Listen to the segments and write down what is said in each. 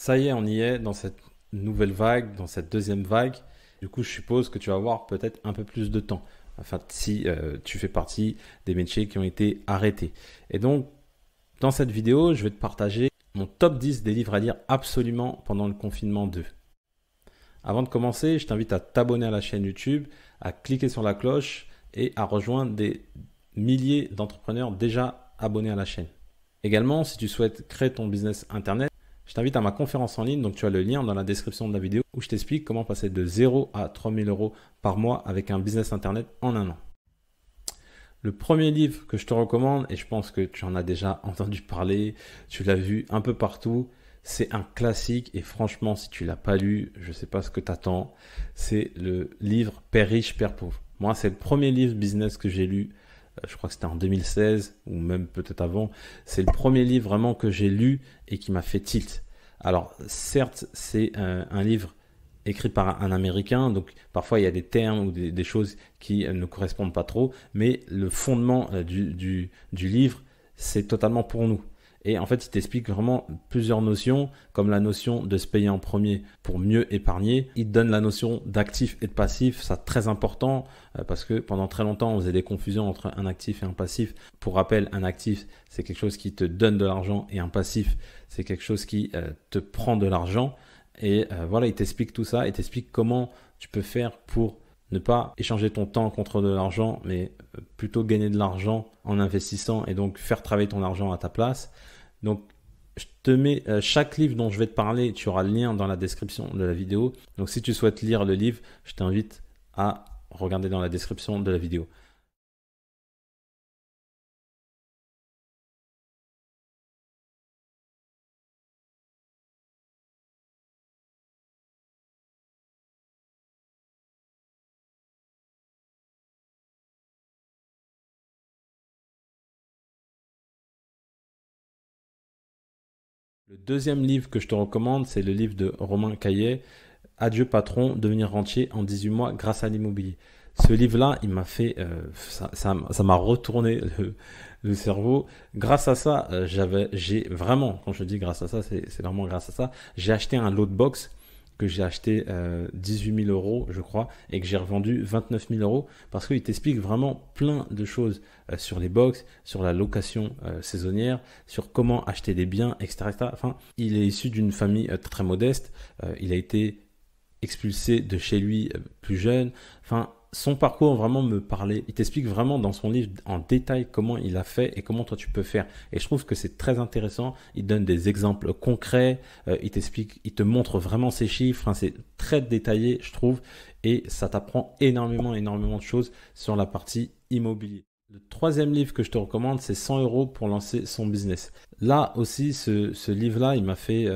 Ça y est, on y est dans cette nouvelle vague, dans cette deuxième vague. Du coup, je suppose que tu vas avoir peut-être un peu plus de temps. Enfin, si tu fais partie des métiers qui ont été arrêtés. Et donc, dans cette vidéo, je vais te partager mon top 10 des livres à lire absolument pendant le confinement 2. Avant de commencer, je t'invite à t'abonner à la chaîne YouTube, à cliquer sur la cloche et à rejoindre des milliers d'entrepreneurs déjà abonnés à la chaîne. Également, si tu souhaites créer ton business internet, je t'invite à ma conférence en ligne, donc tu as le lien dans la description de la vidéo où je t'explique comment passer de 0 à 3000 euros par mois avec un business internet en un an. Le premier livre que je te recommande, et je pense que tu en as déjà entendu parler, tu l'as vu un peu partout, c'est un classique et franchement, si tu l'as pas lu, je ne sais pas ce que tu attends, c'est le livre Père riche, Père pauvre. Moi, c'est le premier livre business que j'ai lu, je crois que c'était en 2016 ou même peut-être avant. C'est le premier livre vraiment que j'ai lu et qui m'a fait tilt. Alors, certes, c'est un livre écrit par un Américain, donc parfois il y a des termes ou des choses qui ne correspondent pas trop, mais le fondement du livre, c'est totalement pour nous. Et en fait, il t'explique vraiment plusieurs notions, comme la notion de se payer en premier pour mieux épargner. Il te donne la notion d'actif et de passif, c'est très important parce que pendant très longtemps, on faisait des confusions entre un actif et un passif. Pour rappel, un actif, c'est quelque chose qui te donne de l'argent et un passif, c'est quelque chose qui te prend de l'argent. Et voilà, il t'explique tout ça, il t'explique comment tu peux faire pour ne pas échanger ton temps contre de l'argent, mais plutôt gagner de l'argent en investissant et donc faire travailler ton argent à ta place. Donc, je te mets chaque livre dont je vais te parler, tu auras le lien dans la description de la vidéo. Donc, si tu souhaites lire le livre, je t'invite à regarder dans la description de la vidéo. Le deuxième livre que je te recommande, c'est le livre de Romain Caillet, Adieu patron, devenir rentier en 18 mois grâce à l'immobilier. Ce livre-là, il m'a fait, ça m'a retourné le cerveau. Grâce à ça, j'ai vraiment, quand je dis grâce à ça, c'est vraiment grâce à ça, j'ai acheté un lot de box que j'ai acheté 18 000 euros, je crois, et que j'ai revendu 29 000 euros parce qu'il t'explique vraiment plein de choses sur les box, sur la location saisonnière, sur comment acheter des biens, etc., etc. Enfin, il est issu d'une famille très modeste. Il a été expulsé de chez lui plus jeune. Enfin, son parcours vraiment me parlait. Il t'explique vraiment dans son livre en détail comment il a fait et comment toi tu peux faire. Et je trouve que c'est très intéressant. Il donne des exemples concrets. Il t'explique, il te montre vraiment ses chiffres. Enfin, c'est très détaillé, je trouve. Et ça t'apprend énormément, énormément de choses sur la partie immobilier. Le troisième livre que je te recommande, c'est 100 euros pour lancer son business. Là aussi, ce livre-là, il m'a fait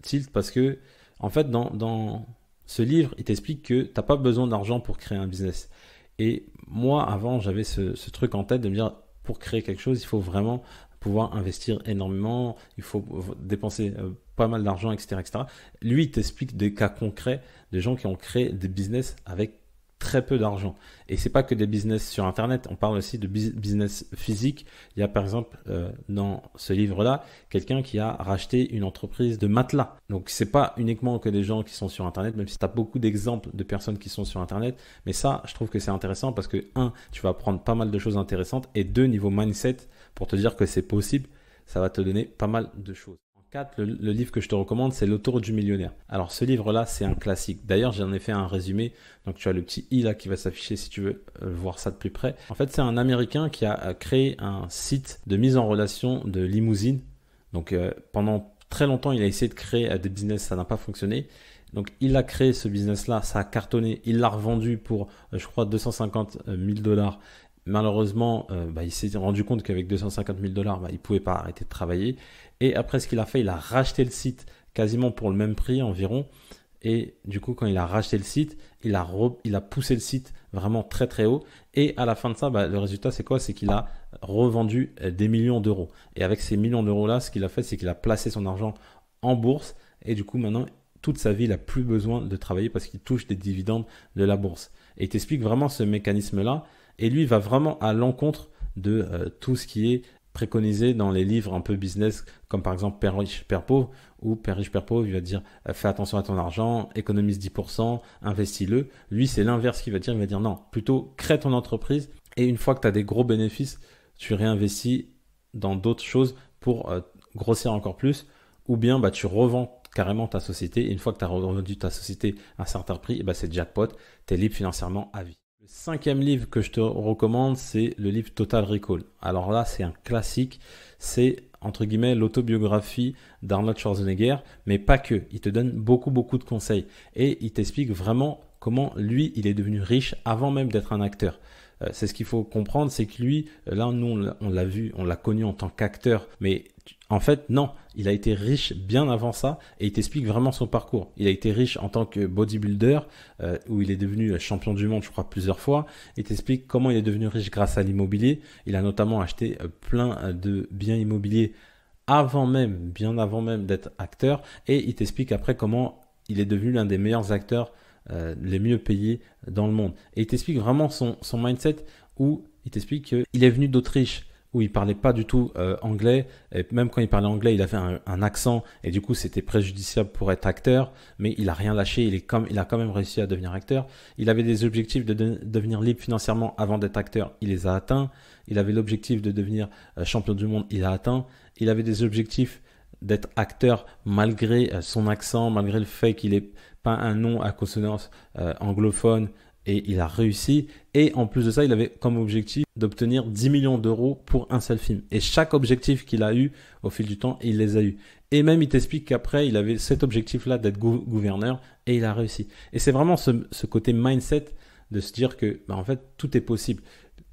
tilt parce que, en fait, dans ce livre, il t'explique que tu n'as pas besoin d'argent pour créer un business. Et moi, avant, j'avais ce truc en tête de me dire, pour créer quelque chose, il faut vraiment pouvoir investir énormément, il faut dépenser pas mal d'argent, etc., etc. Lui, il t'explique des cas concrets de gens qui ont créé des business avec très peu d'argent. Et c'est pas que des business sur Internet, on parle aussi de business physique. Il y a par exemple dans ce livre-là, quelqu'un qui a racheté une entreprise de matelas. Donc c'est pas uniquement que des gens qui sont sur Internet, même si tu as beaucoup d'exemples de personnes qui sont sur Internet. Mais ça, je trouve que c'est intéressant parce que, un, tu vas apprendre pas mal de choses intéressantes et deux, niveau mindset, pour te dire que c'est possible, ça va te donner pas mal de choses. 4, le livre que je te recommande, c'est L'autoroute du millionnaire. Alors ce livre-là, c'est un classique. D'ailleurs, j'en ai fait un résumé. Donc tu as le petit i là qui va s'afficher si tu veux voir ça de plus près. En fait, c'est un Américain qui a créé un site de mise en relation de limousines. Donc pendant très longtemps, il a essayé de créer des business, ça n'a pas fonctionné. Donc il a créé ce business-là, ça a cartonné. Il l'a revendu pour, je crois, 250 000 dollars. Malheureusement, il s'est rendu compte qu'avec 250 000 dollars, il ne pouvait pas arrêter de travailler. Et après, ce qu'il a fait, il a racheté le site quasiment pour le même prix environ. Et du coup, quand il a racheté le site, il a poussé le site vraiment très très haut. Et à la fin de ça, le résultat, c'est quoi? C'est qu'il a revendu des millions d'euros. Et avec ces millions d'euros-là, ce qu'il a fait, c'est qu'il a placé son argent en bourse. Et du coup, maintenant, toute sa vie, il n'a plus besoin de travailler parce qu'il touche des dividendes de la bourse. Et il t'explique vraiment ce mécanisme-là. Et lui, il va vraiment à l'encontre de tout ce qui est préconisé dans les livres un peu business, comme par exemple Père riche, Père pauvre, ou Père riche, Père pauvre, il va dire fais attention à ton argent, économise 10%, investis-le. Lui, c'est l'inverse qu'il va dire, il va dire non, plutôt crée ton entreprise et une fois que tu as des gros bénéfices, tu réinvestis dans d'autres choses pour grossir encore plus, ou bien tu revends carrément ta société et une fois que tu as revendu ta société à un certain prix, c'est jackpot, tu es libre financièrement à vie. Le cinquième livre que je te recommande, c'est le livre Total Recall. Alors là, c'est un classique, c'est entre guillemets l'autobiographie d'Arnold Schwarzenegger, mais pas que. Il te donne beaucoup de conseils et il t'explique vraiment comment lui, il est devenu riche avant même d'être un acteur. C'est ce qu'il faut comprendre, c'est que lui, là, nous, on l'a vu, on l'a connu en tant qu'acteur, mais en fait, non, il a été riche bien avant ça et il t'explique vraiment son parcours. Il a été riche en tant que bodybuilder, où il est devenu champion du monde, je crois, plusieurs fois. Il t'explique comment il est devenu riche grâce à l'immobilier. Il a notamment acheté plein de biens immobiliers bien avant même d'être acteur. Et il t'explique après comment il est devenu l'un des meilleurs acteurs les mieux payés dans le monde. Et il t'explique vraiment son mindset où il t'explique qu'il est venu d'Autriche où il parlait pas du tout anglais. Et même quand il parlait anglais, il avait un accent et du coup c'était préjudiciable pour être acteur. Mais il a rien lâché. Il a quand même réussi à devenir acteur. Il avait des objectifs de devenir libre financièrement avant d'être acteur. Il les a atteints. Il avait l'objectif de devenir champion du monde. Il a atteint. Il avait des objectifs d'être acteur malgré son accent, malgré le fait qu'il n'ait pas un nom à consonance anglophone, et il a réussi. Et en plus de ça, il avait comme objectif d'obtenir 10 millions d'euros pour un seul film. Et chaque objectif qu'il a eu au fil du temps, il les a eu. Et même, il t'explique qu'après, il avait cet objectif-là d'être gouverneur et il a réussi. Et c'est vraiment ce côté mindset de se dire que, en fait, tout est possible.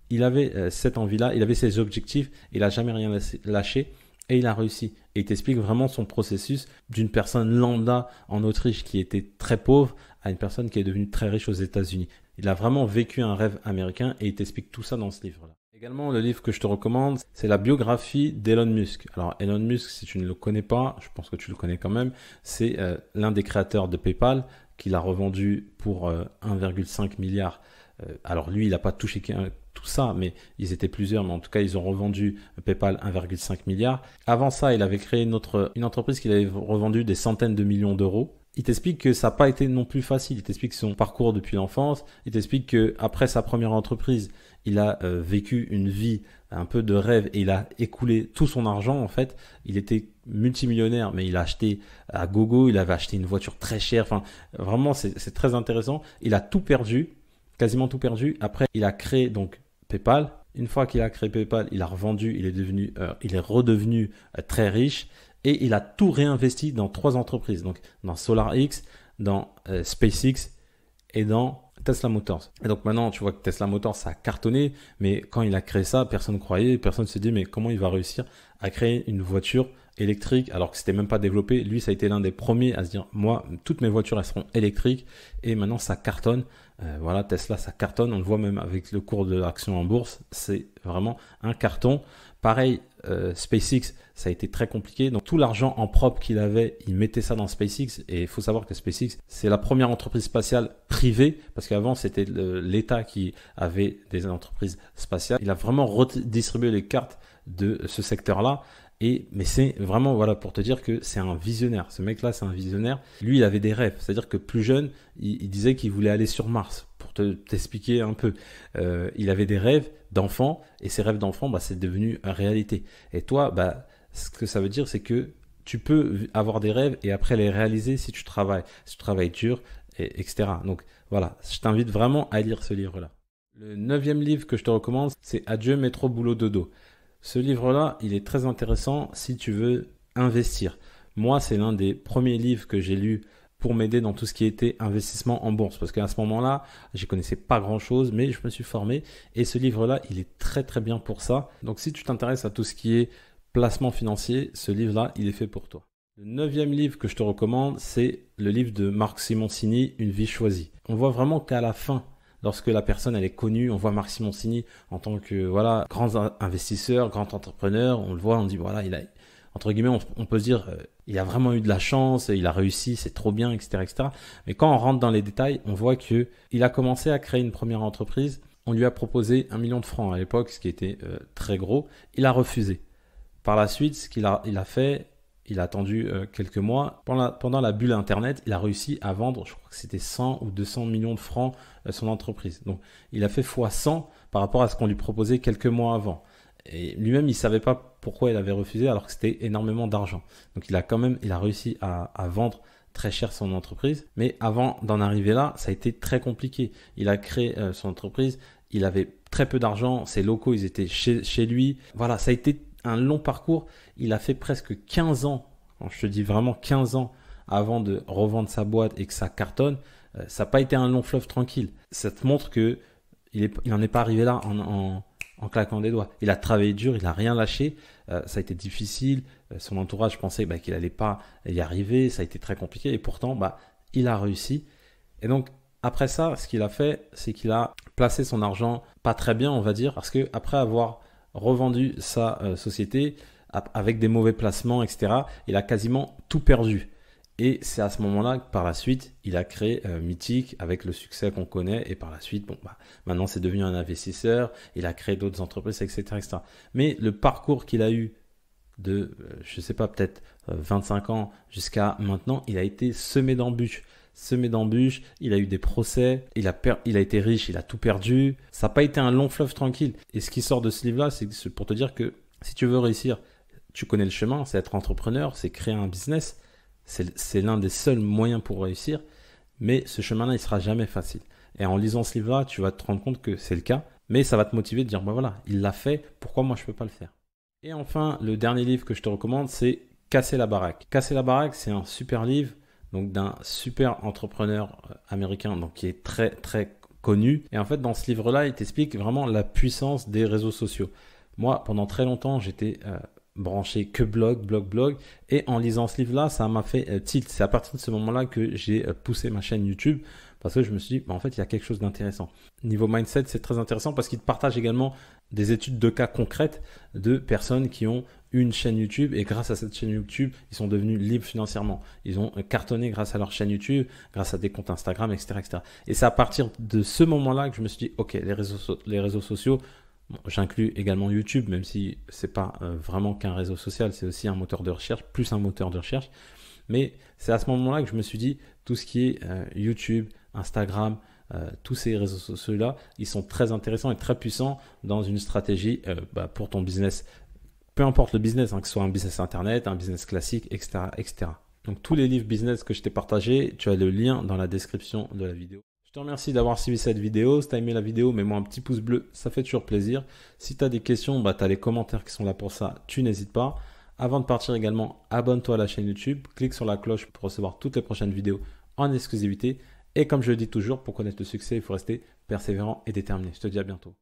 Il avait cette envie-là, il avait ses objectifs, il n'a jamais rien lâché. Et il a réussi. Et il t'explique vraiment son processus d'une personne lambda en Autriche qui était très pauvre à une personne qui est devenue très riche aux États-Unis. Il a vraiment vécu un rêve américain et il t'explique tout ça dans ce livre-là. Également, le livre que je te recommande, c'est la biographie d'Elon Musk. Alors, Elon Musk, si tu ne le connais pas, je pense que tu le connais quand même, c'est l'un des créateurs de PayPal qu'il a revendu pour 1,5 milliard. Alors lui, il n'a pas touché tout ça, mais ils étaient plusieurs, mais en tout cas, ils ont revendu PayPal 1,5 milliard. Avant ça, il avait créé une entreprise qu'il avait revendue des centaines de millions d'euros. Il t'explique que ça n'a pas été non plus facile. Il t'explique son parcours depuis l'enfance. Il t'explique qu'après sa première entreprise, il a vécu une vie un peu de rêve et il a écoulé tout son argent en fait. Il était multimillionnaire, mais il a acheté à gogo, il avait acheté une voiture très chère. Enfin, vraiment, c'est très intéressant. Il a tout perdu, quasiment tout perdu. Après, il a créé donc PayPal. Une fois qu'il a créé PayPal, il a revendu, il est redevenu très riche et il a tout réinvesti dans 3 entreprises. Donc, dans SolarX, dans SpaceX et dans Tesla Motors. Et donc maintenant, tu vois que Tesla Motors, ça a cartonné, mais quand il a créé ça, personne ne croyait, personne ne se dit, mais comment il va réussir à créer une voiture électrique alors que c'était même pas développé. Lui, ça a été l'un des premiers à se dire, moi, toutes mes voitures, elles seront électriques. Et maintenant, ça cartonne. Voilà, Tesla, ça cartonne. On le voit même avec le cours de l'action en bourse. C'est vraiment un carton. Pareil, SpaceX, ça a été très compliqué. Donc tout l'argent en propre qu'il avait, il mettait ça dans SpaceX. Et il faut savoir que SpaceX, c'est la première entreprise spatiale privée, parce qu'avant c'était l'État qui avait des entreprises spatiales. Il a vraiment redistribué les cartes de ce secteur-là. Mais c'est vraiment, voilà, pour te dire que c'est un visionnaire. Ce mec-là, c'est un visionnaire. Lui, il avait des rêves. C'est-à-dire que plus jeune, il disait qu'il voulait aller sur Mars. Pour t'expliquer un peu, il avait des rêves d'enfant et ces rêves d'enfant, c'est devenu une réalité. Et toi, ce que ça veut dire, c'est que tu peux avoir des rêves et après les réaliser si tu travailles dur, etc. Donc voilà, je t'invite vraiment à lire ce livre-là. Le 9e livre que je te recommande, c'est Adieu métro boulot dodo. Ce livre-là, il est très intéressant si tu veux investir. Moi, c'est l'un des premiers livres que j'ai lus pour m'aider dans tout ce qui était investissement en bourse. Parce qu'à ce moment-là, je ne connaissais pas grand-chose, mais je me suis formé. Et ce livre-là, il est très très bien pour ça. Donc si tu t'intéresses à tout ce qui est placement financier, ce livre-là, il est fait pour toi. Le 9e livre que je te recommande, c'est le livre de Marc Simoncini, Une vie choisie. On voit vraiment qu'à la fin, lorsque la personne elle est connue, on voit Marc Simoncini en tant que grand investisseur, grand entrepreneur, on le voit, on dit il a, entre guillemets, on peut se dire il a vraiment eu de la chance, il a réussi, c'est trop bien, etc., etc. Mais quand on rentre dans les détails, on voit que il a commencé à créer une première entreprise. On lui a proposé 1 million de francs à l'époque, ce qui était très gros. Il a refusé. Par la suite, ce qu'il a, il a fait, il a attendu quelques mois. Pendant la bulle Internet, il a réussi à vendre, je crois que c'était 100 ou 200 millions de francs son entreprise. Donc, il a fait x100 par rapport à ce qu'on lui proposait quelques mois avant. Et lui-même, il ne savait pas pourquoi il avait refusé alors que c'était énormément d'argent. Donc, il a réussi à vendre très cher son entreprise. Mais avant d'en arriver là, ça a été très compliqué. Il a créé son entreprise, il avait très peu d'argent, ses locaux, ils étaient chez lui. Voilà, ça a été un long parcours. Il a fait presque 15 ans, je te dis vraiment 15 ans avant de revendre sa boîte et que ça cartonne. Ça n'a pas été un long fleuve tranquille. Ça te montre que il n'en est pas arrivé là en claquant des doigts. Il a travaillé dur, il n'a rien lâché. Ça a été difficile. Son entourage pensait qu'il n'allait pas y arriver. Ça a été très compliqué et pourtant, il a réussi. Et donc, après ça, ce qu'il a fait, c'est qu'il a placé son argent pas très bien, on va dire, parce que après avoir revendu sa société avec des mauvais placements, etc., il a quasiment tout perdu. Et c'est à ce moment-là que par la suite, il a créé Mythic avec le succès qu'on connaît. Et par la suite, maintenant c'est devenu un investisseur. Il a créé d'autres entreprises, etc., etc. Mais le parcours qu'il a eu de, je sais pas, peut-être 25 ans jusqu'à maintenant, il a été semé d'embûches. Il a eu des procès, il a été riche, il a tout perdu. Ça n'a pas été un long fleuve tranquille. Et ce qui sort de ce livre-là, c'est pour te dire que si tu veux réussir, tu connais le chemin, c'est être entrepreneur, c'est créer un business. C'est l'un des seuls moyens pour réussir, mais ce chemin-là, il sera jamais facile. Et en lisant ce livre-là, tu vas te rendre compte que c'est le cas, mais ça va te motiver de dire, voilà, il l'a fait, pourquoi moi je ne peux pas le faire? Et enfin, le dernier livre que je te recommande, c'est Casser la baraque. Casser la baraque, c'est un super livre donc d'un super entrepreneur américain donc qui est très très connu. Et en fait, dans ce livre-là, il t'explique vraiment la puissance des réseaux sociaux. Moi, pendant très longtemps, j'étais branché que blog. Et en lisant ce livre-là, ça m'a fait tilt. C'est à partir de ce moment-là que j'ai poussé ma chaîne YouTube parce que je me suis dit, en fait, il y a quelque chose d'intéressant. Niveau mindset, c'est très intéressant parce qu'il te partage également des études de cas concrètes de personnes qui ont une chaîne YouTube et grâce à cette chaîne YouTube, ils sont devenus libres financièrement. Ils ont cartonné grâce à leur chaîne YouTube, grâce à des comptes Instagram, etc., etc. Et c'est à partir de ce moment-là que je me suis dit, ok, les réseaux sociaux, bon, j'inclus également YouTube, même si c'est pas vraiment qu'un réseau social, c'est aussi un moteur de recherche, plus un moteur de recherche. Mais c'est à ce moment-là que je me suis dit, tout ce qui est YouTube, Instagram, tous ces réseaux sociaux-là, ils sont très intéressants et très puissants dans une stratégie pour ton business. Peu importe le business, que ce soit un business internet, un business classique, etc., etc. Donc tous les livres business que je t'ai partagés, tu as le lien dans la description de la vidéo. Je te remercie d'avoir suivi cette vidéo. Si tu as aimé la vidéo, mets-moi un petit pouce bleu, ça fait toujours plaisir. Si tu as des questions, tu as les commentaires qui sont là pour ça, tu n'hésites pas. Avant de partir également, abonne-toi à la chaîne YouTube, clique sur la cloche pour recevoir toutes les prochaines vidéos en exclusivité. Et comme je le dis toujours, pour connaître le succès, il faut rester persévérant et déterminé. Je te dis à bientôt.